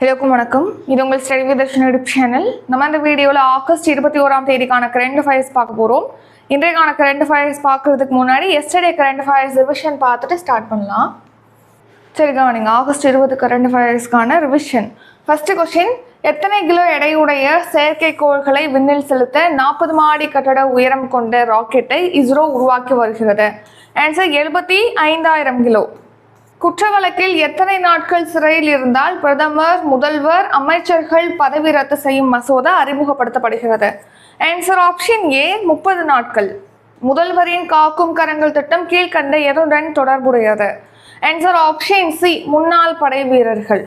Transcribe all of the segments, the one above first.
எல்லாருக்கும் வணக்கம். இது உங்கள் study with Darshini YouTube channel. நம்ம இந்த வீடியோவில் ஆகஸ்ட் 21ஆம் தேதிக்கான கரண்ட் அஃபேர்ஸ் பார்க்க போகிறோம். இன்றைக்கான கரண்ட் அஃபேர்ஸ் பார்க்கறதுக்கு முன்னாடி எஸ்டர்டே கரண்ட் அஃபேர்ஸ் ரிவிஷன் பார்த்துட்டு ஸ்டார்ட் பண்ணலாம். சரி கவனிங்க, ஆகஸ்ட் 20 கரண்ட் அஃபேர்ஸ்க்கான ரிவிஷன். ஃபர்ஸ்ட் கொஸ்டின், எத்தனை கிலோ எடையுடைய செயற்கைக்கோள்களை விண்ணில் செலுத்த 40 மாடி கட்டட உயரம் கொண்ட ராக்கெட்டை இஸ்ரோ உருவாக்கி வருகிறது? Answer 75,000 kilo. குற்ற வழக்கில் எத்தனை நாட்கள் சிறையில் இருந்தால் பிரதமர், முதல்வர், அமைச்சர்கள் பதவி ரத்து செய்யும் மசோதா அறிமுகப்படுத்தப்படுகிறது? ஆன்சர் ஆப்ஷன் ஏ 30 நாட்கள். முதல்வரின் காக்கும் கரங்கள் திட்டம் கீழ்கண்ட எதுடன் தொடர்புடையது? ஆன்சர் ஆப்ஷன் சி முன்னாள் படை வீரர்கள்.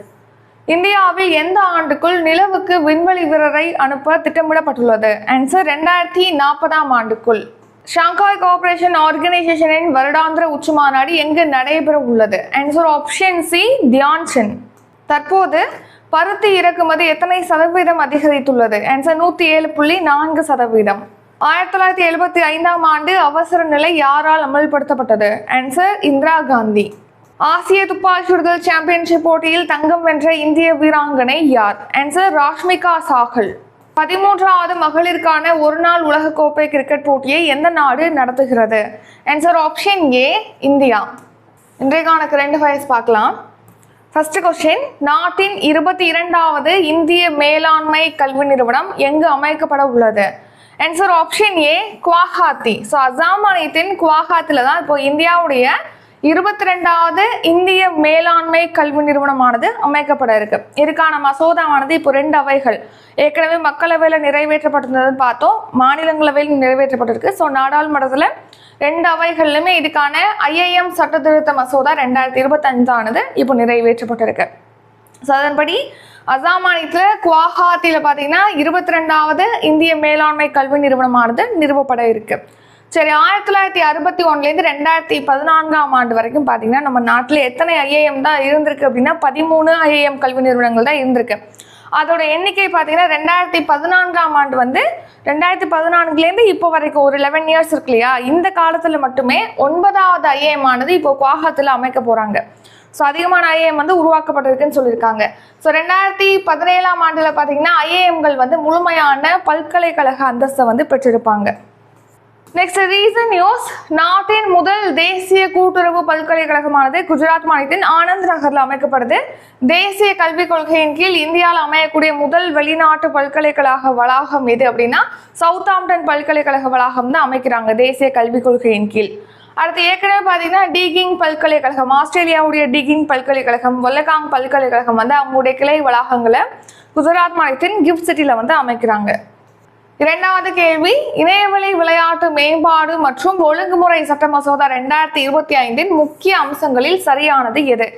இந்தியாவில் எந்த ஆண்டுக்குள் நிலவுக்கு விண்வெளி வீரரை அனுப்ப திட்டமிடப்பட்டுள்ளது? ஆன்சர் 2040ஆம் ஆண்டுக்குள். ஷாங்காய் கோஆபரேஷன் ஆர்கனைசேஷனின் வருடாந்திர உச்சி மாநாடு எங்கு நடைபெற உள்ளது? Answer option C Tianjin. தற்போது பருத்தி இறக்குமதி எத்தனை சதவீதம் அதிகரித்துள்ளது? ஆன்சர் 107.4%. 1975ஆம் ஆண்டு அவசர நிலை யாரால் அமல்படுத்தப்பட்டது? ஆன்சர் இந்திரா காந்தி. ஆசிய துப்பாக்கி சுடுதல் சாம்பியன்ஷிப் போட்டியில் தங்கம் வென்ற இந்திய வீராங்கனை யார்? ஆன்சர் ராஷ்மிகா சாகல். 13வது மகளிருக்கான ஒருநாள் உலகக்கோப்பை கிரிக்கெட் போட்டியை எந்த நாடு நடத்துகிறது? Answer option A India. இன்றைக்கான கரண்ட் அஃபேர்ஸ் பார்க்கலாம். ஃபர்ஸ்ட் கொஸ்டின், நாட்டின் 22வது இந்திய மேலாண்மை கல்வி நிறுவனம் எங்கு அமைக்கப்பட உள்ளது? Answer option A Guwahati. So Assam மாநிலத்தின் குவாஹாத்தில தான் இப்போ இந்தியாவுடைய 22வது இந்திய மேலாண்மை கல்வி நிறுவனமானது அமைக்கப்பட இருக்கு. இதுக்கான மசோதாவானது இப்போ 2 அவைகள் ஏற்கனவே மக்களவையில் நிறைவேற்றப்பட்டிருந்ததுன்னு பார்த்தோம், மாநிலங்களவையில் நிறைவேற்றப்பட்டிருக்கு. ஸோ நாடாளுமன்றத்தில் 2 அவைகள்லையுமே இதுக்கான IIM சட்ட திருத்த மசோதா 2025 இப்போ நிறைவேற்றப்பட்டிருக்கு. ஸோ அதன்படி அசாம் மாநிலத்தில் குவாஹாத்தியில் பார்த்தீங்கன்னா 22வது இந்திய மேலாண்மை கல்வி நிறுவனமானது நிறுவப்பட இருக்கு. சரி, 1961லேருந்து 2014ஆம் ஆண்டு வரைக்கும் பார்த்தீங்கன்னா நம்ம நாட்டில் எத்தனை IIM தான் இருந்திருக்கு அப்படின்னா 13 IIM கல்வி நிறுவனங்கள் தான் இருந்திருக்கு. அதோட எண்ணிக்கை பார்த்தீங்கன்னா 2014ஆம் ஆண்டு 2014லேருந்து இப்போ வரைக்கும் ஒரு 11 இயர்ஸ் இருக்கு இல்லையா, இந்த காலத்தில் மட்டுமே 9வது IIM ஆனது இப்போ குவாஹாத்தில் அமைக்க போகிறாங்க. ஸோ அதிகமான IIM உருவாக்கப்பட்டிருக்குன்னு சொல்லியிருக்காங்க. ஸோ 2017ஆம் ஆண்டில் பார்த்தீங்கன்னா IIMகள் முழுமையான பல்கலைக்கழக அந்தஸ்தை பெற்றிருப்பாங்க. நெக்ஸ்ட் ரீசன் நியூஸ், நாட்டின் முதல் தேசிய கூட்டுறவு பல்கலைக்கழகமானது குஜராத் மாநிலத்தின் ஆனந்த் நகர்ல அமைக்கப்படுது. தேசிய கல்விக் கொள்கையின் கீழ் இந்தியாவில் அமையக்கூடிய முதல் வெளிநாட்டு பல்கலைக்கழக வளாகம் எது அப்படின்னா சவுத்தாம்ப்டன் பல்கலைக்கழக வளாகம் தான் அமைக்கிறாங்க தேசிய கல்விக் கொள்கையின் கீழ். அடுத்து ஏற்கனவே பார்த்தீங்கன்னா டிகிங் பல்கலைக்கழகம், ஆஸ்திரேலியாவுடைய டிகிங் பல்கலைக்கழகம், வல்லகாங் பல்கலைக்கழகம் அவங்களுடைய கிளை வளாகங்களை குஜராத் மாநிலத்தின் கிஃப்ட் சிட்டில அமைக்கிறாங்க. இரண்டாவது கேள்வி, இணையவழி விளையாட்டு மேம்பாடு மற்றும் ஒழுங்குமுறை சட்ட மசோதா 2025 முக்கிய அம்சங்களில் சரியானது எது?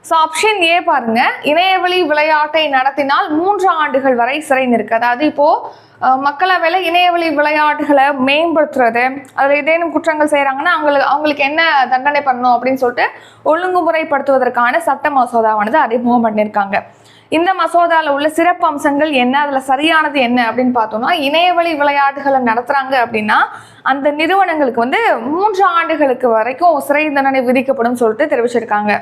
ஸோ ஆப்ஷன் ஏ பாருங்க, இணையவழி விளையாட்டை நடத்தினால் 3 ஆண்டுகள் வரை சிறை நிற்கு. அதாவது இப்போ மக்களவையில் இணையவழி விளையாட்டுகளை மேம்படுத்துறது, அதில் ஏதேனும் குற்றங்கள் செய்கிறாங்கன்னா அவங்களுக்கு என்ன தண்டனை பண்ணணும் அப்படின்னு சொல்லிட்டு ஒழுங்குமுறைப்படுத்துவதற்கான சட்ட மசோதாவானது அறிமுகம் பண்ணியிருக்காங்க. இந்த மசோதாவில் உள்ள சிறப்பு அம்சங்கள் என்ன, அதில் சரியானது என்ன அப்படின்னு பார்த்தோம்னா, இணையவழி விளையாட்டுகளை நடத்துகிறாங்க அப்படின்னா அந்த நிறுவனங்களுக்கு 3 ஆண்டுகளுக்கு வரைக்கும் சிறை தண்டனை விதிக்கப்படும் சொல்லிட்டு தெரிவிச்சிருக்காங்க.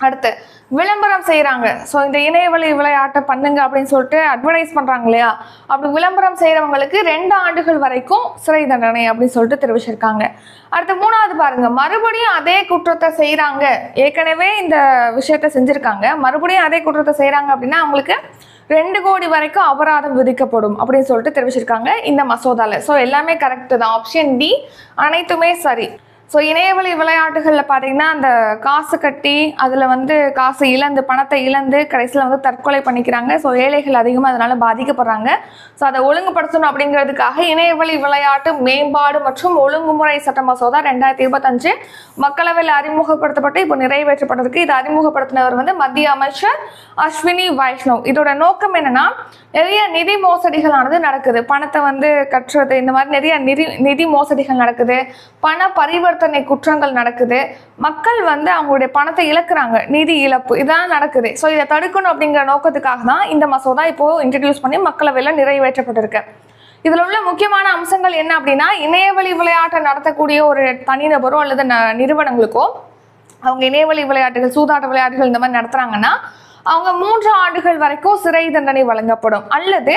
அடுத்து விளம்பரம் செய்கிறாங்க. ஸோ இந்த இணையவழி விளையாட்டை பண்ணுங்க அப்படின்னு சொல்லிட்டு அட்வர்டைஸ் பண்ணுறாங்க இல்லையா, அப்படி விளம்பரம் செய்கிறவங்களுக்கு 2 ஆண்டுகள் வரைக்கும் சிறை தண்டனை அப்படின்னு சொல்லிட்டு தெரிவிச்சிருக்காங்க. அடுத்து 3வது பாருங்க, மறுபடியும் அதே குற்றத்தை செய்கிறாங்க, ஏற்கனவே இந்த விஷயத்த செஞ்சுருக்காங்க, மறுபடியும் அதே குற்றத்தை செய்கிறாங்க அப்படின்னா அவங்களுக்கு 2 கோடி வரைக்கும் அபராதம் விதிக்கப்படும் அப்படின்னு சொல்லிட்டு தெரிவிச்சிருக்காங்க இந்த மசோதாவில். ஸோ எல்லாமே கரெக்டு தான், ஆப்ஷன் டி அனைத்துமே சரி. ஸோ இணையவழி விளையாட்டுகளில் பார்த்தீங்கன்னா அந்த காசு கட்டி அதில் காசு இழந்து பணத்தை இழந்து கடைசியில் தற்கொலை பண்ணிக்கிறாங்க. ஸோ ஏழைகள் அதிகமாக அதனால் பாதிக்கப்படுறாங்க. ஸோ அதை ஒழுங்குபடுத்தணும் அப்படிங்கிறதுக்காக இணையவழி விளையாட்டு மேம்பாடு மற்றும் ஒழுங்குமுறை சட்ட மசோதா 2025 மக்களவையில் அறிமுகப்படுத்தப்பட்டு இப்போ நிறைவேற்றப்பட்டிருக்கு. இது அறிமுகப்படுத்தினவர் மத்திய அமைச்சர் அஸ்வினி வைஷ்ணவ். இதோட நோக்கம் என்னன்னா, நிறைய நிதி மோசடிகளானது நடக்குது, பணத்தை கட்டுறது, இந்த மாதிரி நிறைய நிதி மோசடிகள் நடக்குது, பண பரிவர்த்தனை குற்றங்கள் நடக்குது, மக்கள் அவங்களுடைய பணத்தை இழக்கிறாங்க, நிதி இழப்பு இதெல்லாம் நடக்குது. ஸோ இதை தடுக்கணும் அப்படிங்கிற நோக்கத்துக்காக தான் இந்த மசோதா இப்போ இன்ட்ரடியூஸ் பண்ணி மக்களவையில் நிறைவேற்றப்பட்டிருக்கு. இதில் உள்ள முக்கியமான அம்சங்கள் என்ன அப்படின்னா, இணையவழி விளையாட்டை நடத்தக்கூடிய ஒரு தனிநபரோ அல்லது நிறுவனங்களுக்கோ அவங்க இணையவழி விளையாட்டுகள், சூதாட்ட விளையாட்டுகள் இந்த மாதிரி நடத்துறாங்கன்னா அவங்க 3 ஆண்டுகள் வரைக்கும் சிறை தண்டனை வழங்கப்படும் அல்லது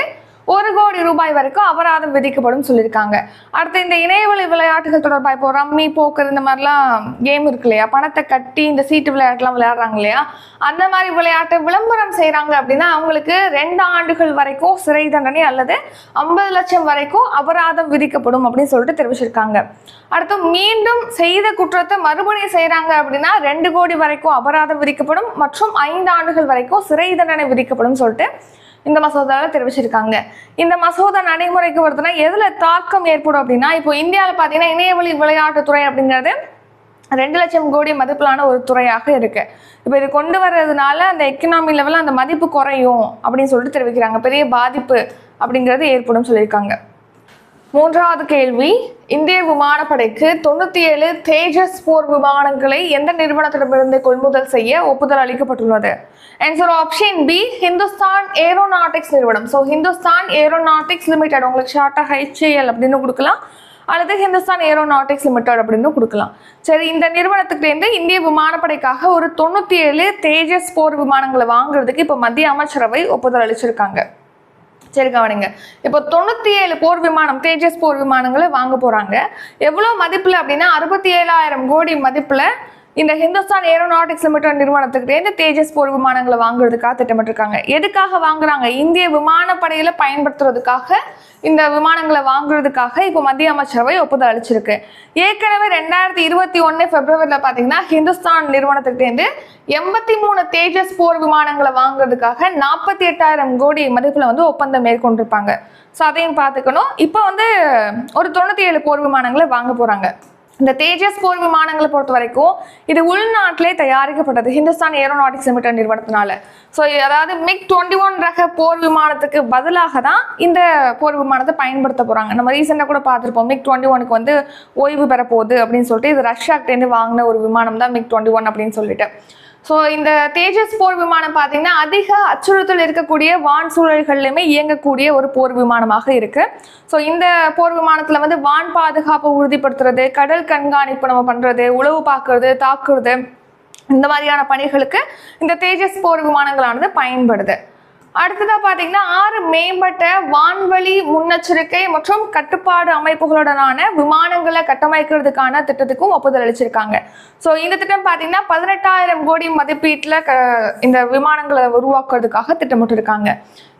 1 கோடி ரூபாய் வரைக்கும் அபராதம் விதிக்கப்படும் சொல்லியிருக்காங்க. அடுத்து இந்த இணையவழி விளையாட்டுகள் தொடர்பாக இப்போ ரம்மி, போக்கர் இந்த மாதிரிலாம் கேம் இருக்கு இல்லையா, பணத்தை கட்டி இந்த சீட்டு விளையாட்டுலாம் விளையாடுறாங்க இல்லையா, அந்த மாதிரி விளையாட்டு விளம்பரம் செய்கிறாங்க அப்படின்னா அவங்களுக்கு 2 ஆண்டுகள் வரைக்கும் சிறை தண்டனை அல்லது 50 லட்சம் வரைக்கும் அபராதம் விதிக்கப்படும் அப்படின்னு சொல்லிட்டு தெரிவிச்சிருக்காங்க. அடுத்து மீண்டும் செய்த குற்றத்தை மறுபடியும் செய்கிறாங்க அப்படின்னா 2 கோடி வரைக்கும் அபராதம் விதிக்கப்படும் மற்றும் 5 ஆண்டுகள் வரைக்கும் சிறை தண்டனை விதிக்கப்படும் சொல்லிட்டு இந்த மசோதாவில் தெரிவிச்சிருக்காங்க. இந்த மசோதா நடைமுறைக்கு வருதுன்னா எதுல தாக்கம் ஏற்படும் அப்படின்னா, இப்போ இந்தியாவில் பார்த்தீங்கன்னா இணையவழி விளையாட்டுத்துறை அப்படிங்கிறது 2 லட்சம் கோடி மதிப்பிலான ஒரு துறையாக இருக்கு. இப்போ இது கொண்டு வர்றதுனால அந்த எக்கனாமி லெவலில் அந்த மதிப்பு குறையும் அப்படின்னு சொல்லிட்டு தெரிவிக்கிறாங்க. பெரிய பாதிப்பு அப்படிங்கிறது ஏற்படும் சொல்லியிருக்காங்க. 3வது கேள்வி, இந்திய விமானப்படைக்கு 97 தேஜஸ் போர் விமானங்களை எந்த நிறுவனத்திடமிருந்து கொள்முதல் செய்ய ஒப்புதல் அளிக்கப்பட்டுள்ளது? Answer option B, Hindustan Aeronautics நிறுவனம். ஸோ ஹிந்துஸ்தான் ஏரோநாட்டிக்ஸ் லிமிடெட், உங்களுக்கு ஷார்ட்டாக HAL அப்படின்னு கொடுக்கலாம் அல்லது ஹிந்துஸ்தான் ஏரோநாட்டிக்ஸ் லிமிடெட் அப்படின்னு கொடுக்கலாம். சரி, இந்த நிறுவனத்துக்கிட்டேருந்து இந்திய விமானப்படைக்காக ஒரு 97 தேஜஸ் போர் விமானங்களை வாங்குறதுக்கு இப்போ மத்திய அமைச்சரவை ஒப்புதல் அளிச்சிருக்காங்க. சரி கவனிங்க, இப்போ 97 போர் விமானம் தேஜஸ் போர் விமானங்களை வாங்க போறாங்க. எவ்வளோ மதிப்புல அப்படின்னா 67,000 கோடி மதிப்புல இந்த ஹிந்துஸ்தான் ஏரோநாட்டிக்ஸ் லிமிடெட் நிறுவனத்துக்கிட்டே தேஜஸ் போர் விமானங்களை வாங்குறதுக்காக திட்டமிட்டிருக்காங்க. எதுக்காக வாங்குறாங்க? இந்திய விமானப்படையில பயன்படுத்துறதுக்காக, இந்த விமானங்களை வாங்குறதுக்காக இப்போ மத்திய அமைச்சரவை ஒப்புதல் அளிச்சிருக்கு. ஏற்கனவே 2021 பிப்ரவரியில் பார்த்தீங்கன்னா ஹிந்துஸ்தான் நிறுவனத்துக்கிட்டேருந்து 83 தேஜஸ் போர் விமானங்களை வாங்குறதுக்காக 48,000 கோடி மதிப்புல ஒப்பந்தம் மேற்கொண்டிருப்பாங்க. ஸோ அதையும் பார்த்துக்கணும். இப்போ ஒரு 97 போர் விமானங்களை வாங்க போறாங்க. இந்த தேஜஸ் போர் விமானங்களை பொறுத்த வரைக்கும் இது உள்நாட்டிலே தயாரிக்கப்பட்டது ஹிந்துஸ்தான் ஏரோநாட்டிக்ஸ் லிமிடெட் நிறுவனத்தினால. ஸோ அதாவது MiG-21 ரக போர் விமானத்துக்கு பதிலாக தான் இந்த போர் விமானத்தை பயன்படுத்த போறாங்க. நம்ம ரீசெண்டாக கூட பார்த்துருப்போம், MiG-21க்கு ஓய்வு பெற போகுது அப்படின்னு சொல்லிட்டு இது ரஷ்யாக்கிட்டேருந்து வாங்கின ஒரு விமானம் தான் MiG-21 அப்படின்னு சொல்லிட்டு. ஸோ இந்த தேஜஸ் போர் விமானம் பார்த்தீங்கன்னா அதிக அச்சுறுத்தல் இருக்கக்கூடிய வான் சூழல்கள்லையுமே இயங்கக்கூடிய ஒரு போர் விமானமாக இருக்கு. ஸோ இந்த போர் விமானத்தில் வான் பாதுகாப்பை உறுதிப்படுத்துறது, கடல் கண்காணிப்பு நம்ம பண்றது, உளவு பார்க்கறது, தாக்குறது, இந்த மாதிரியான பணிகளுக்கு இந்த தேஜஸ் போர் விமானங்களானது பயன்படுது. அடுத்ததா பார்த்தீங்கன்னா 6 மேம்பட்ட வான்வழி முன்னெச்சரிக்கை மற்றும் கட்டுப்பாடு அமைப்புகளுடனான விமானங்களை கட்டமைக்கிறதுக்கான திட்டத்துக்கும் ஒப்புதல் அளிச்சிருக்காங்க. ஸோ இந்த திட்டம் பார்த்தீங்கன்னா 18,000 கோடி மதிப்பீட்டில் இந்த விமானங்களை உருவாக்குறதுக்காக திட்டமிட்டிருக்காங்க.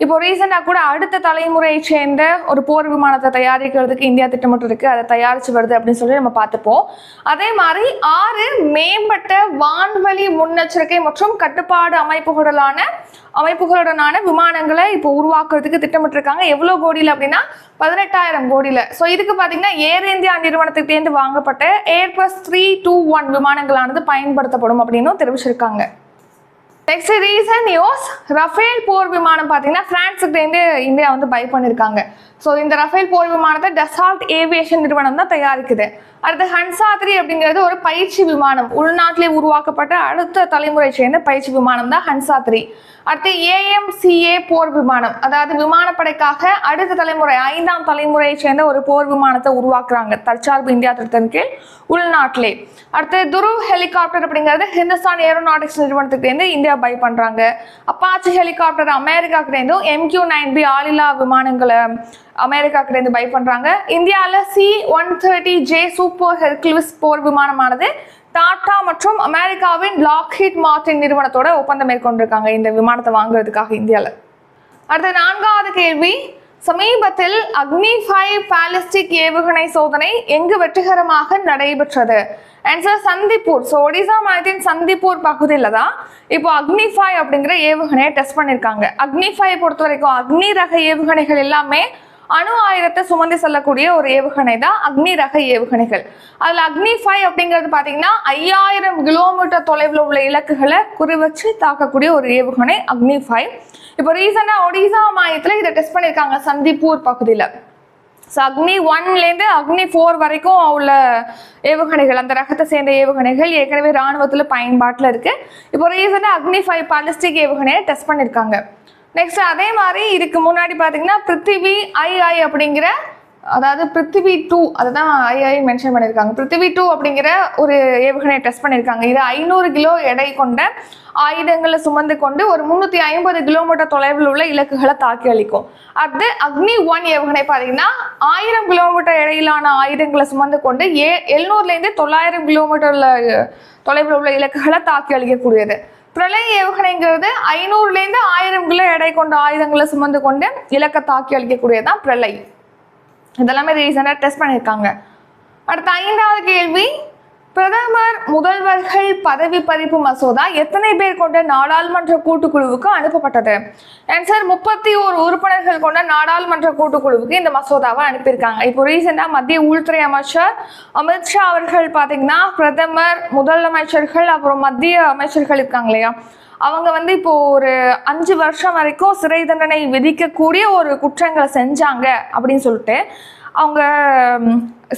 இப்போ ரீசெண்டாக கூட அடுத்த தலைமுறையை சேர்ந்த ஒரு போர் விமானத்தை தயாரிக்கிறதுக்கு இந்தியா திட்டமிட்டு இருக்கு, அதை தயாரிச்சு வருது அப்படின்னு சொல்லி நம்ம பார்த்துப்போம். அதே மாதிரி 6 மேம்பட்ட வான்வழி முன்னெச்சரிக்கை மற்றும் கட்டுப்பாடு அமைப்புகளுடனான விமானங்களை இப்போ உருவாக்குறதுக்கு திட்டமிட்டிருக்காங்க. எவ்வளோ கோடியில் அப்படின்னா 18,000 கோடியில். ஸோ இதுக்கு பார்த்தீங்கன்னா ஏர் இந்தியா நிறுவனத்துக்கு வாங்கப்பட்ட ஏர்பஸ் 321 விமானங்களானது பயன்படுத்தப்படும் அப்படின்னு தெரிவிச்சிருக்காங்க. நெக்ஸ்ட் ரீசன்ட் நியூஸ், ரஃபேல் போர் விமானம் பார்த்தீங்கன்னா பிரான்ஸுக்கு இந்தியா பை பண்ணியிருக்காங்க. ஸோ இந்த ரஃபேல் போர் விமானத்தை டசால்ட் ஏவியேஷன் நிறுவனம் தான் தயாரிக்குது. அடுத்து ஹன்சா 3 அப்படிங்கிறது ஒரு பயிற்சி விமானம், உள்நாட்டிலே உருவாக்கப்பட்ட அடுத்த தலைமுறை சேர்ந்த பயிற்சி விமானம் தான் ஹன்சா 3. அடுத்து AMCA போர் விமானம், அதாவது விமானப்படைக்காக அடுத்த தலைமுறை 5ஆம் தலைமுறையை சேர்ந்த ஒரு போர் விமானத்தை உருவாக்குறாங்க தற்சார்பு இந்தியா திட்டத்தின் கீழ் உள்நாட்டிலே. அடுத்து துருவ் ஹெலிகாப்டர் அப்படிங்கிறது ஹிந்துஸ்தான் ஏரோநாட்டிக்ஸ் நிறுவனத்துக்கு இந்தியா பை பண்றாங்க. அப்பாச்சி ஹெலிகாப்டர் அமெரிக்கா கிட்டேருந்து, MQ-9B ஆளில்லா விமானங்களை அமெரிக்கா கிட்டேருந்து பை பண்றாங்க. இந்தியாவில் C-130J சூப்பர் ஹெர்குலிஸ் போர் விமானமானது டாடா மற்றும் அமெரிக்காவின் லாக்ஹீட் மார்டின் நிறுவனத்தோட ஒப்பந்தம் மேற்கொண்டிருக்காங்க இந்த விமானத்தை வாங்குறதுக்காக இந்தியாவில். அடுத்த 4வது கேள்வி, சமீபத்தில் அக்னி 5 பாலிஸ்டிக் ஏவுகணை சோதனை எங்கு வெற்றிகரமாக நடைபெற்றது? ஆன்சர் சந்திப்பூர். ஸோ ஒடிசா மாநிலத்தின் சந்திப்பூர் பகுதியில் தான் இப்போ அக்னி 5 அப்படிங்கிற ஏவுகணையை டெஸ்ட் பண்ணியிருக்காங்க. அக்னி 5 பொறுத்த வரைக்கும் அக்னி ரக ஏவுகணைகள் எல்லாமே அணு ஆயுதத்தை சுமந்து செல்லக்கூடிய ஒரு ஏவுகணை தான் அக்னி ரக ஏவுகணைகள். அதில் அக்னி 5 அப்படிங்கிறது பார்த்தீங்கன்னா 5000 கிலோமீட்டர் தொலைவில் உள்ள இலக்குகளை குறிவச்சு தாக்கக்கூடிய ஒரு ஏவுகணை அக்னி 5. இப்போ ரீசெண்டாக ஒடிசா மாநிலத்தில் இதை டெஸ்ட் பண்ணியிருக்காங்க சந்திப்பூர் பகுதியில். ஸோ அக்னி 1லேருந்து அக்னி 4 வரைக்கும் உள்ள ஏவுகணைகள், அந்த ரகத்தை சேர்ந்த ஏவுகணைகள் ஏற்கனவே இராணுவத்தில் பயன்பாட்டில் இருக்கு. இப்போ ரீசெண்டாக அக்னி 5 பாலிஸ்டிக் ஏவுகணையை டெஸ்ட் பண்ணியிருக்காங்க. நெக்ஸ்ட் அதே மாதிரி இதுக்கு முன்னாடி பார்த்தீங்கன்னா பிருத்திவி II அப்படிங்கிற அதாவது பிருத்திவி 2 அதுதான் ஐஐ மென்ஷன் பண்ணியிருக்காங்க. பிருத்திவி 2 அப்படிங்கிற ஒரு ஏவுகணையை டெஸ்ட் பண்ணியிருக்காங்க. இது 500 கிலோ எடை கொண்ட ஆயுதங்களை சுமந்து கொண்டு ஒரு 350 கிலோமீட்டர் தொலைவில் உள்ள இலக்குகளை தாக்கி அளிக்கும். அது அக்னி 1 ஏவுகணை பார்த்தீங்கன்னா 1000 கிலோமீட்டர் இடையிலான ஆயுதங்களை சுமந்து கொண்டு 700லேருந்து 900 கிலோமீட்டர்ல தொலைவில் உள்ள இலக்குகளை தாக்கி அளிக்கக்கூடியது. பிரளய் ஏவுகணைங்கிறது 500லேருந்து 1000 கிலோ எடை கொண்ட ஆயுதங்களை சுமந்து கொண்டு இலக்கை தாக்கி அளிக்கக்கூடியதுதான் பிரளய். இதெல்லாமே ரீசெண்டாக டெஸ்ட் பண்ணியிருக்காங்க. அடுத்த 5வது கேள்வி, பிரதமர் முதல்வர்கள் பதவி பறிப்பு மசோதா எத்தனை பேர் கொண்ட நாடாளுமன்ற கூட்டுக்குழுவுக்கு அனுப்பப்பட்டது? ஆன்சர் 31 உறுப்பினர்கள் கொண்ட நாடாளுமன்ற கூட்டுக்குழுவுக்கு இந்த மசோதாவை அனுப்பியிருக்காங்க. இப்போ ரீசெண்டாக மத்திய உள்துறை அமைச்சர் அமித்ஷா அவர்கள் பார்த்தீங்கன்னா பிரதமர், முதலமைச்சர்கள், அப்புறம் மத்திய அமைச்சர்கள் இருக்காங்க இல்லையா, அவங்க இப்போ ஒரு 5 வருஷம் வரைக்கும் சிறை தண்டனை விதிக்கக்கூடிய ஒரு குற்றங்களை செஞ்சாங்க அப்படின்னு சொல்லிட்டு அவங்க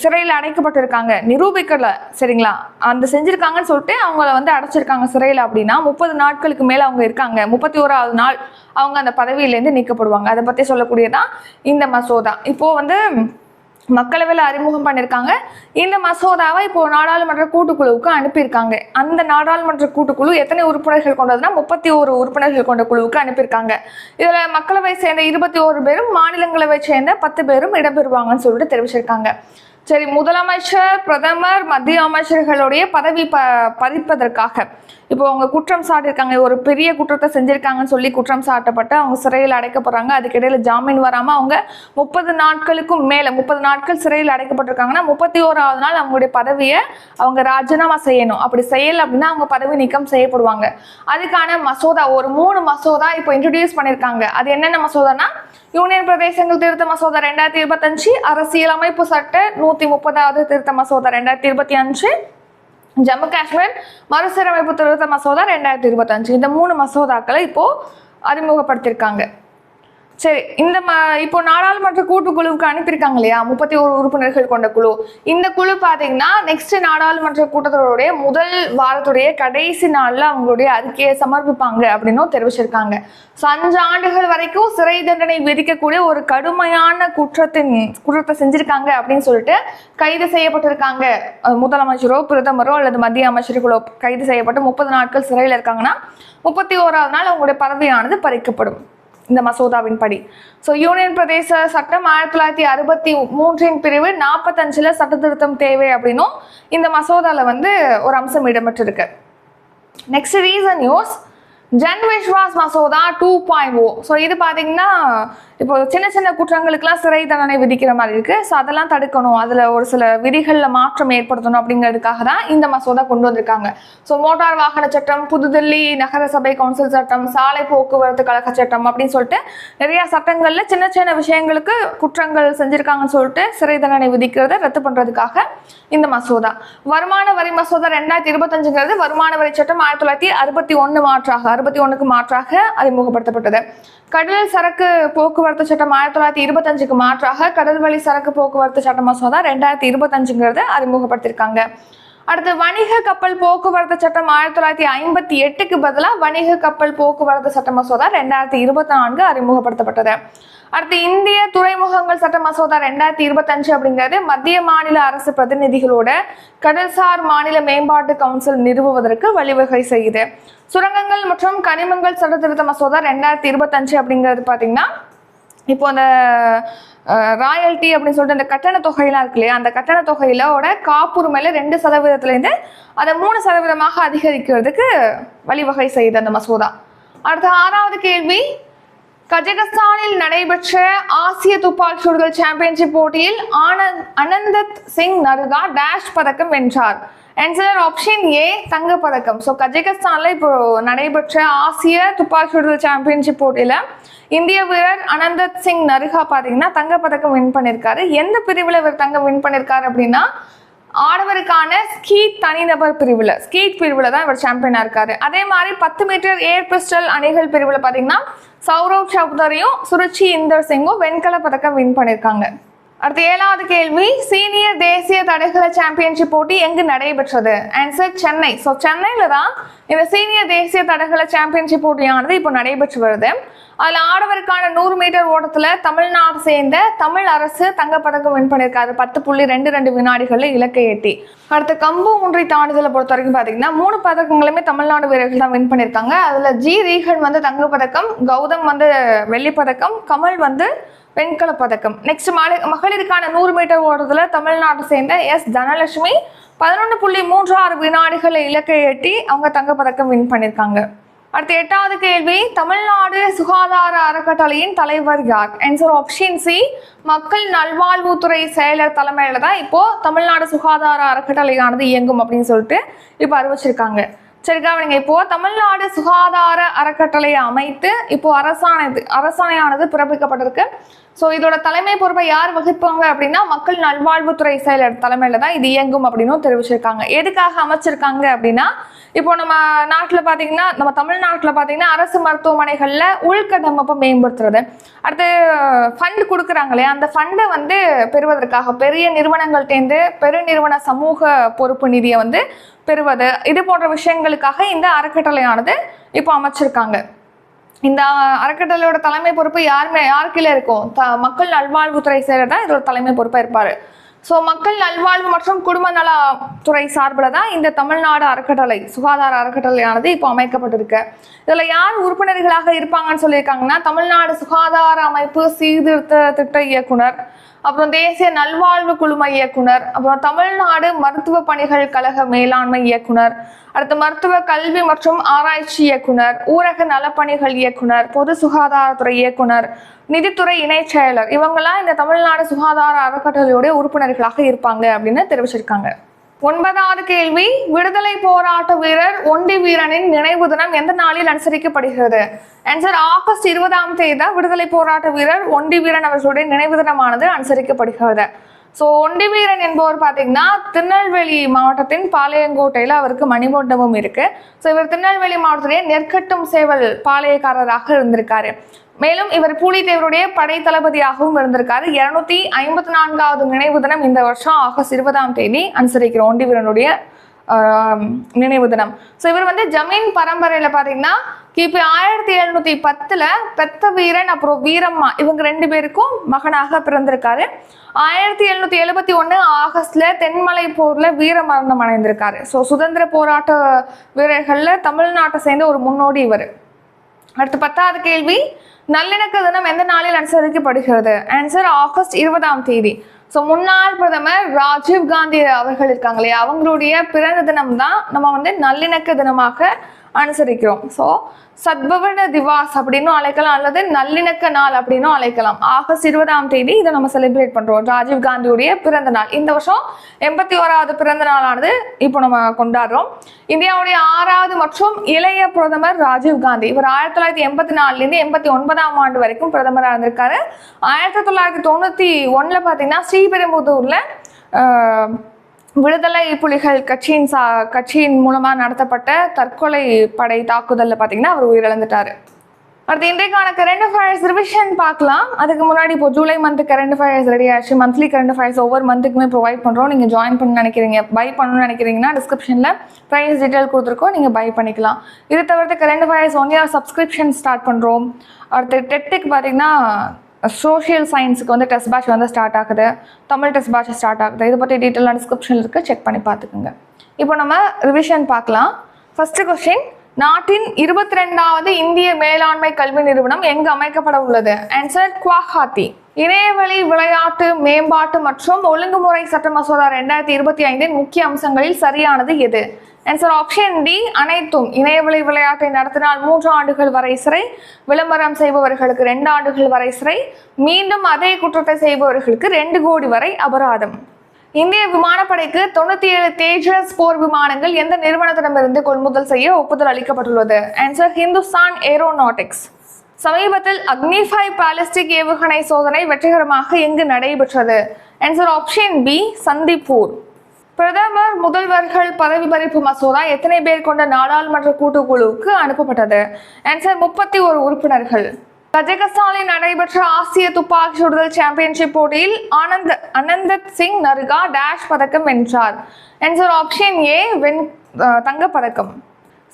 சிறையில் அடைக்கப்பட்டிருக்காங்க, நிரூபிக்கல சரிங்களா, அந்த செஞ்சிருக்காங்கன்னு சொல்லிட்டு அவங்கள அடைச்சிருக்காங்க சிறையில். அப்படின்னா 30 நாட்களுக்கு மேலே அவங்க இருக்காங்க, 31வது நாள் அவங்க அந்த பதவியிலேருந்து நீக்கப்படுவாங்க. அதை பற்றி சொல்லக்கூடியதான் இந்த மசோதா. இப்போ மக்களவையில் அறிமுகம் பண்ணியிருக்காங்க. இந்த மசோதாவை இப்போ நாடாளுமன்ற கூட்டுக்குழுவுக்கு அனுப்பியிருக்காங்க. அந்த நாடாளுமன்ற கூட்டுக்குழு எத்தனை உறுப்பினர்கள் கொண்டதுன்னா 31 உறுப்பினர்கள் கொண்ட குழுவுக்கு அனுப்பியிருக்காங்க. இதில் மக்களவை சேர்ந்த 21 பேரும், மாநிலங்களவை சேர்ந்த 10 பேரும் இடம்பெறுவாங்கன்னு சொல்லிட்டு தெரிவிச்சிருக்காங்க. சரி, முதலமைச்சர், பிரதமர், மத்திய அமைச்சர்களுடைய பதவி பறிப்பதற்காக இப்போ அவங்க குற்றம் சாட்டியிருக்காங்க, ஒரு பெரிய குற்றத்தை செஞ்சிருக்காங்கன்னு சொல்லி குற்றம் சாட்டப்பட்டு அவங்க சிறையில் அடைக்கப்படுறாங்க. அதுக்கிடையில் ஜாமீன் வராமல் அவங்க 30 நாட்களுக்கும் மேலே 30 நாட்கள் சிறையில் அடைக்கப்பட்டிருக்காங்கன்னா 31வது நாள் அவங்களுடைய பதவியை அவங்க ராஜினாமா செய்யணும். அப்படி செய்யலை அப்படின்னா அவங்க பதவி நீக்கம் செய்யப்படுவாங்க. அதுக்கான மசோதா ஒரு 3 மசோதா இப்போ இன்ட்ரடியூஸ் பண்ணியிருக்காங்க. அது என்னென்ன மசோதானா, யூனியன் பிரதேசங்கள் திருத்த மசோதா 2025, அரசியலமைப்பு சட்ட 130வது திருத்த மசோதா 2025, ஜம்மு காஷ்மீர் மறுசீரமைப்பு திருத்த மசோதா 2025. இந்த 3 மசோதாக்களை இப்போ அறிமுகப்படுத்தியிருக்காங்க. சரி, இப்போ நாடாளுமன்ற கூட்டுக்குழுவுக்கு அனுப்பியிருக்காங்க இல்லையா 31 உறுப்பினர்கள் கொண்ட குழு. இந்த குழு பார்த்தீங்கன்னா நெக்ஸ்ட் நாடாளுமன்ற கூட்டத்தொடருடைய முதல் வாரத்துடைய கடைசி நாளில் அவங்களுடைய அறிக்கையை சமர்ப்பிப்பாங்க அப்படின்னும் தெரிவிச்சிருக்காங்க. ஸோ 5 ஆண்டுகள் வரைக்கும் சிறை தண்டனை விதிக்கக்கூடிய ஒரு கடுமையான குற்றத்தை செஞ்சிருக்காங்க அப்படின்னு சொல்லிட்டு கைது செய்யப்பட்டிருக்காங்க. முதலமைச்சரோ, பிரதமரோ அல்லது மத்திய அமைச்சர்களோ கைது செய்யப்பட்டு 30 நாட்கள் சிறையில் இருக்காங்கன்னா 31வது நாள் அவங்களுடைய பதவியானது பறிக்கப்படும் இந்த மசோதாவின் படி. ஸோ யூனியன் பிரதேச சட்டம் 1963 பிரிவு 45 சட்ட திருத்தம் தேவை அப்படின்னும் இந்த மசோதாவில் ஒரு அம்சம் இடம்பெற்றிருக்கு. Next reason news, Jan Vishwas மசோதா 2.0. ஸோ இது பார்த்தீங்கன்னா இப்போ சின்ன சின்ன குற்றங்களுக்கெல்லாம் சிறை தண்டனை விதிக்கிற மாதிரி இருக்கு. ஸோ அதெல்லாம் தடுக்கணும், அதில் ஒரு சில விதிகளில் மாற்றம் ஏற்படுத்தணும் அப்படிங்கிறதுக்காக தான் இந்த மசோதா கொண்டு வந்திருக்காங்க. ஸோ மோட்டார் வாகன சட்டம், புதுதில்லி நகர சபை கவுன்சில் சட்டம், சாலை போக்குவரத்து கழக சட்டம் அப்படின்னு சொல்லிட்டு நிறைய சட்டங்களில் சின்ன சின்ன விஷயங்களுக்கு குற்றங்கள் செஞ்சிருக்காங்கன்னு சொல்லிட்டு சிறை தண்டனை விதிக்கிறத ரத்து பண்ணுறதுக்காக இந்த மசோதா. வருமான வரி மசோதா 2025ங்கிறது வருமான வரி சட்டம் 1961 மாற்றாக அறிமுகப்படுத்தப்பட்டது. கடல் சரக்கு போக்குவரத்து சட்டம் 1925க்கு மாற்றாக கடல் வழி சரக்கு போக்குவரத்து சட்ட மசோதா 2025ங்கிறது அறிமுகப்படுத்தியிருக்காங்க. அடுத்து வணிக கப்பல் போக்குவரத்து சட்டம் 1958க்கு பதிலாக வணிக கப்பல் போக்குவரத்து சட்ட மசோதா 2024 அறிமுகப்படுத்தப்பட்டது. அடுத்து இந்திய துறைமுகங்கள் சட்ட மசோதா 2025 அப்படிங்கிறது மத்திய மாநில அரசு பிரதிநிதிகளோட கடல்சார் மாநில மேம்பாட்டு கவுன்சில் நிறுவுவதற்கு வழிவகை செய்யுது. சுரங்கங்கள் மற்றும் கனிமங்கள் சட்ட திருத்த மசோதா 2025 அப்படிங்கிறது பார்த்தீங்கன்னா இப்போ அந்த ராயல்டி அப்படின்னு சொல்லிட்டு அந்த கட்டண தொகையெல்லாம் இருக்கு இல்லையா, அந்த கட்டண தொகையிலோட காப்புரிமையில 2% அதை 3% அதிகரிக்கிறதுக்கு வழிவகை செய்யுது அந்த மசோதா. அடுத்த 6வது கேள்வி, கஜகஸ்தானில் நடைபெற்ற ஆசிய துப்பாக்கி சுடுதல் சாம்பியன்ஷிப் போட்டியில் அனந்தத் சிங் நருகா டேஷ் பதக்கம் வென்றார். ஆன்சர் ஆப்ஷன் ஏ, தங்கப்பதக்கம். ஸோ கஜகஸ்தானில் இப்போ நடைபெற்ற ஆசிய துப்பாக்கி சுடுதல் சாம்பியன்ஷிப் போட்டியில் இந்திய வீரர் அனந்தத் சிங் நருகா பார்த்தீங்கன்னா தங்கப்பதக்கம் வின் பண்ணியிருக்காரு. எந்த பிரிவில் இவர் தங்கம் வின் பண்ணியிருக்காரு அப்படின்னா ஆடவருக்கான ஸ்கீட் தனிநபர் ஸ்கீட் பிரிவில் தான் இவர் சாம்பியனாக இருக்காரு. அதே மாதிரி 10 மீட்டர் ஏர் பிஸ்டல் அணிகள் பிரிவில் பார்த்தீங்கன்னா சௌரவ் சௌதரியும் சுருச்சி இந்தர் சிங்கும் வெண்கல பதக்கம் வின் பண்ணியிருக்காங்க. அடுத்த 7வது கேள்வி, சீனியர் தேசிய தடகள சாம்பியன்ஷிப் போட்டி எங்கு நடைபெற்றது? ஆன்சர் சென்னை. ஸோ சென்னையில தான் இந்த சீனியர் தேசிய தடகள சாம்பியன்ஷிப் போட்டியானது இப்போ நடைபெற்று வருது. அதில் ஆடவருக்கான 100 மீட்டர் ஓட்டத்தில் தமிழ்நாடு சேர்ந்த தமிழ் அரசு தங்கப்பதக்கம் வின் பண்ணியிருக்காரு 10.22 வினாடிகளில் இலக்கை எட்டி. அடுத்த கம்பு ஒன்றை தாண்டுதலை பொறுத்த வரைக்கும் பார்த்தீங்கன்னா 3 பதக்கங்களுமே தமிழ்நாடு வீரர்கள் தான் வின் பண்ணியிருக்காங்க. அதில் ஜி ரீகன் வந்து தங்கப்பதக்கம், கௌதம் வந்து வெள்ளிப்பதக்கம், கமல் வந்து வெண்கல பதக்கம். நெக்ஸ்ட் மகளிருக்கான 100 மீட்டர் ஓட்டத்தில் தமிழ்நாட்டை சேர்ந்த எஸ் தனலட்சுமி 11.36 வினாடிகளை இலக்கை எட்டி அவங்க தங்கப்பதக்கம் வின் பண்ணியிருக்காங்க. அடுத்த 8வது கேள்வி, தமிழ்நாடு சுகாதார அறக்கட்டளையின் தலைவர் யார்? ஆன்சர் ஆப்ஷன் சி, மக்கள் நல்வாழ்வுத்துறை செயலர் தலைமையில தான் இப்போ தமிழ்நாடு சுகாதார அறக்கட்டளையானது இயங்கும் அப்படின்னு சொல்லிட்டு இப்போ அறிவிச்சிருக்காங்க. சரி கவனிங்க, இப்போ தமிழ்நாடு சுகாதார அறக்கட்டளையை அமைத்து இப்போ அரசாணையானது பிறப்பிக்கப்பட்டிருக்கு. ஸோ இதோட தலைமை பொறுப்பை யார் வகிப்பாங்க அப்படின்னா மக்கள் நல்வாழ்வுத்துறை செயலர் தலைமையில தான் இது இயங்கும் அப்படின்னு தெரிவிச்சிருக்காங்க. எதுக்காக அமைச்சிருக்காங்க அப்படின்னா, இப்போ நம்ம நாட்டில் பார்த்தீங்கன்னா, நம்ம தமிழ்நாட்டில் பார்த்தீங்கன்னா அரசு மருத்துவமனைகளில் உள்கட்டமைப்பை மேம்படுத்துறது, அடுத்து ஃபண்ட் கொடுக்குறாங்க இல்லையா, அந்த ஃபண்டை வந்து பெறுவதற்காக பெரிய நிறுவனங்கள்டேந்து பெருநிறுவன சமூக பொறுப்பு நிதியை வந்து பெறுவது, இது போன்ற விஷயங்களுக்காக இந்த அறக்கட்டளையானது இப்போ அமைச்சிருக்காங்க. இந்த அறக்கட்டளையோட தலைமை பொறுப்பு யாருக்குள்ள இருக்கும்? மக்கள் நல்வாழ்வுத்துறை செயலர் தான் இதோட தலைமை பொறுப்பாக இருப்பாரு. ஸோ மக்கள் நல்வாழ்வு மற்றும் குடும்ப நலத்துறை சார்பில் தான் இந்த தமிழ்நாடு அறக்கட்டளை சுகாதார அறக்கட்டளையானது இப்போ அமைக்கப்பட்டிருக்கு. இதில் யார் உறுப்பினர்களாக இருப்பாங்கன்னு சொல்லியிருக்காங்கன்னா, தமிழ்நாடு சுகாதார அமைப்பு சீர்திருத்த திட்ட இயக்குனர், அப்புறம் தேசிய நல்வாழ்வு குழும இயக்குனர், அப்புறம் தமிழ்நாடு மருத்துவ பணிகள் கழக மேலாண்மை இயக்குனர், அடுத்து மருத்துவ கல்வி மற்றும் ஆராய்ச்சி இயக்குனர், ஊரக நலப்பணிகள் இயக்குனர், பொது சுகாதாரத்துறை இயக்குனர், நிதித்துறை இணை செயலர், இவங்கெல்லாம் இந்த தமிழ்நாடு சுகாதார அறக்கட்டளையுடைய உறுப்பினர்களாக இருப்பாங்க அப்படின்னு தெரிவிச்சிருக்காங்க. 9வது கேள்வி, விடுதலை போராட்ட வீரர் ஒண்டி வீரனின் நினைவு தினம் எந்த நாளில் அனுசரிக்கப்படுகிறது? ஆன்சர் ஆகஸ்ட் 20ஆம் தேதி தான் விடுதலை போராட்ட வீரர் ஒண்டி வீரன் அவர்களுடைய நினைவு தினமானது அனுசரிக்கப்படுகிறது. ஸோ ஒண்டி வீரன் என்பவர் பார்த்தீங்கன்னா திருநெல்வேலி மாவட்டத்தின் பாளையங்கோட்டையில் அவருக்கு மணிமண்டபம் இருக்கு. ஸோ இவர் திருநெல்வேலி மாவட்டத்திலேயே நெற்கட்டும் சேவல் பாளையக்காரராக இருந்திருக்காரு. மேலும் இவர் பூலித்தேவருடைய படை தளபதியாகவும் இருந்திருக்காரு. 254வது நினைவு தினம் இந்த வருஷம் ஆகஸ்ட் 20ஆம் தேதி அனுசரிக்கிறோம் ஒண்டி வீரனுடைய நினைவு தினம். ஸோ இவர் வந்து ஜமீன் பரம்பரையில பாத்தீங்கன்னா கிபி 1710 பெத்த வீரன் அப்புறம் வீரம்மா இவங்க 2 பேருக்கும் மகனாக பிறந்திருக்காரு. 1771 ஆகஸ்ட்ல தென்மலை போர்ல வீர மரணம் அடைந்திருக்காரு. ஸோ சுதந்திர போராட்ட வீரர்கள்ல தமிழ்நாட்டை சேர்ந்த ஒரு முன்னோடி இவர். அடுத்து 10வது கேள்வி, நல்லிணக்க தினம் எந்த நாளில் அனுசரிக்கப்படுகிறது? ஆன்சர் ஆகஸ்ட் 20ஆம் தேதி. ஸோ முன்னாள் பிரதமர் ராஜீவ் காந்தி அவர்கள் இருக்காங்க இல்லையா, அவங்களுடைய பிறந்த தினம் தான் நம்ம வந்து நல்லிணக்க தினமாக அனுசரிக்கிறோம். ஸோ சத்பவன திவாஸ் அப்படின்னு அழைக்கலாம், அல்லது நல்லிணக்க நாள் அப்படின்னு அழைக்கலாம். ஆகஸ்ட் 20ஆம் தேதி இதை நம்ம செலிப்ரேட் பண்றோம், ராஜீவ் காந்தியுடைய பிறந்த நாள். இந்த வருஷம் 81வது பிறந்த நாளானது இப்போ நம்ம கொண்டாடுறோம். இந்தியாவுடைய 6வது மற்றும் இளைய பிரதமர் ராஜீவ் காந்தி. இவர் 1984லேருந்து 89ஆம் ஆண்டு வரைக்கும் பிரதமராக இருந்திருக்காரு. 1991 பார்த்தீங்கன்னா ஸ்ரீபெரும்புதூர்ல விடுதலை புலிகள் கட்சியின் மூலமா நடத்தப்பட்ட தற்கொலை படை தாக்குதல்ல பாத்தீங்கன்னா அவர் உயிரிழந்துட்டாரு. அடுத்து இன்றைக்கான கரண்ட் அஃபேர்ஸ் ரிவிஷன் பார்க்கலாம். அதுக்கு முன்னாடி இப்போ July month current affairs ready ஆச்சு. மந்த்லி கரண்ட் அஃபேர்ஸ் ஒவ்வொரு மந்த்துக்குமே ப்ரொவைட் பண்றோம். நீங்க ஜாயின் பண்ண நினைக்கிறீங்க, பை பண்ணணும்னு நினைக்கிறீங்கன்னா டிஸ்கிரிப்ஷன்ல ப்ரைஸ் டீடைல் கொடுத்துருக்கோம், நீங்க பை பண்ணிக்கலாம். இது தவிர்த்து current affairs 1 year subscription start பண்றோம். அடுத்து டெட்டுக்கு பாத்தீங்கன்னா சோஷியல் சயின்ஸுக்கு வந்து டெஸ்ட் பேட்ச் வந்து ஸ்டார்ட் ஆகுது, தமிழ் டெஸ்ட் பேட்ச் ஸ்டார்ட் ஆகுது. இதை பற்றி டீட்டெயிலாக டிஸ்கிரிப்ஷனில் இருக்கு, செக் பண்ணி பார்த்துக்குங்க. இப்போ நம்ம ரிவிஷன் பார்க்கலாம். ஃபர்ஸ்ட் கொஸ்டின், நாட்டின் 22வது இந்திய மேலாண்மை கல்வி நிறுவனம் எங்கு அமைக்கப்பட உள்ளது? ஆன்சர் குவாஹாத்தி. இணையவழி விளையாட்டு மேம்பாட்டு மற்றும் ஒழுங்குமுறை சட்ட மசோதா 2025 முக்கிய அம்சங்களில் சரியானது எது? ஆன்சர் ஆப்ஷன் டி, அனைத்தும். இணையவழி விளையாட்டை நடத்தினால் 3 ஆண்டுகள் வரை சிறை, விளம்பரம் செய்பவர்களுக்கு 2 ஆண்டுகள் வரை சிறை, மீண்டும் அதே குற்றத்தை செய்பவர்களுக்கு 2 கோடி வரை அபராதம். இந்திய விமானப்படைக்கு 97 தேஜஸ் போர் விமானங்கள் எந்த நிறுவனத்திடமிருந்து கொள்முதல் செய்ய ஒப்புதல் அளிக்கப்பட்டுள்ளது? Answer Hindustan Aeronautics. சமீபத்தில் அக்னி 5 பாலிஸ்டிக் ஏவுகணை சோதனை வெற்றிகரமாக எங்கு நடைபெற்றது? Answer option B, Chandipur. பிரதமர் முதல்வர்கள் பதவி பறிப்பு மசோதா எத்தனை பேர் கொண்ட நாடாளுமன்ற கூட்டுக்குழுவுக்கு அனுப்பப்பட்டது? ஆன்சர் 31 உறுப்பினர்கள். கஜகஸ்தானில் நடைபெற்ற ஆசிய துப்பாக்கி சுடுதல் சாம்பியன்ஷிப் போட்டியில் அனந்தத் சிங் நர்கா டேஷ் பதக்கம் வென்றார். ஆன்சர் ஆப்ஷன் ஏ தங்கப்பதக்கம்.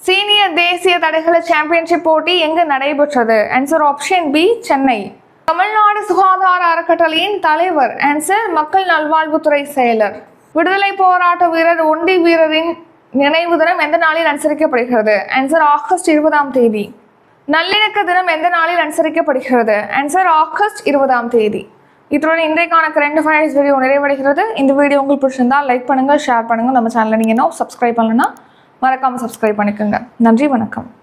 சீனியர் தேசிய தடகள சாம்பியன்ஷிப் போட்டி எங்கு நடைபெற்றது? Answer option B Chennai. Tamil Nadu சுகாதார அறக்கட்டளையின் தலைவர்? ஆன்சர் மக்கள் நல்வாழ்வுத்துறை செயலர். விடுதலை போராட்ட வீரர் ஒண்டி வீரரின் நினைவு தினம் எந்த நாளில் அனுசரிக்கப்படுகிறது? ஆன்சர் ஆகஸ்ட் 20ஆம் தேதி. நல்லிணக்க தினம் எந்த நாளில் அனுசரிக்கப்படுகிறது? ஆன்சர் ஆகஸ்ட் 20ஆம் தேதி. இத்துடன் இன்றைக்கான கரண்ட் அஃபேர்ஸ் வீடியோ நிறைவடைகிறது. இந்த வீடியோ உங்களுக்கு பிடிச்சிருந்தா லைக் பண்ணுங்க, ஷேர் பண்ணுங்க. நம்ம சேனலை நீங்க இன்னும் சப்ஸ்கிரைப் பண்ணலன்னா மறக்காம சப்ஸ்கிரைப் பண்ணிக்கோங்க. நன்றி, வணக்கம்.